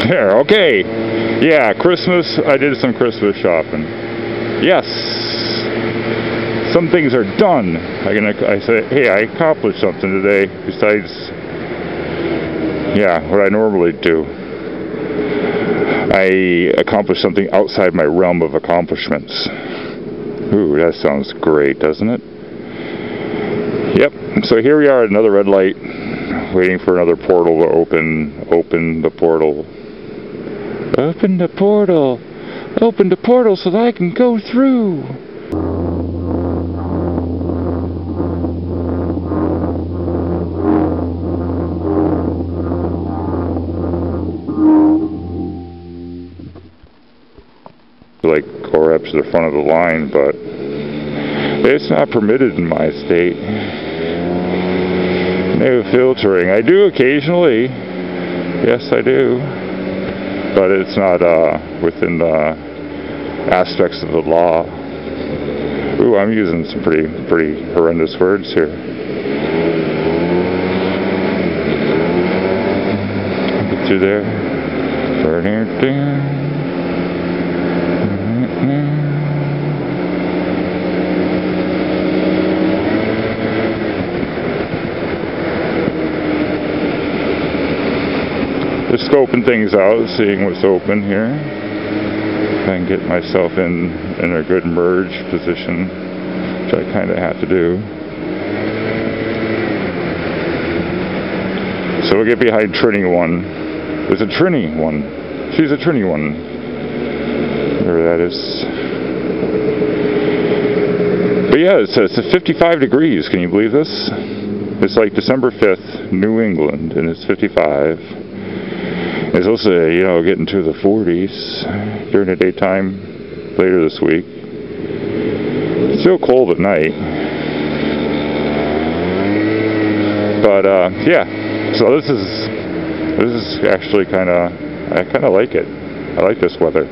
There, okay. Yeah, Christmas, I did some Christmas shopping. Yes. Some things are done. I say, hey, I accomplished something today besides, yeah, what I normally do. I accomplished something outside my realm of accomplishments. Ooh, that sounds great, doesn't it? Yep, so here we are at another red light, waiting for another portal to open. Open the portal. Open the portal. Open the portal so that I can go through. Like go up to the front of the line, but it's not permitted in my state. No filtering. I do occasionally. Yes, I do. But it's not within the aspects of the law. Ooh, I'm using some pretty horrendous words here. Get through there. Just scoping things out, seeing what's open here. Try and get myself in a good merge position, which I kind of have to do. So we'll get behind Trini 1. There's a Trini 1. She's a Trini 1. Whatever that is. But yeah, it's 55 degrees. Can you believe this? It's like December 5th, New England, and it's 55. It's also, you know, getting to the 40s during the daytime later this week. It's still cold at night. But yeah, so this is actually I kind of like it. I like this weather.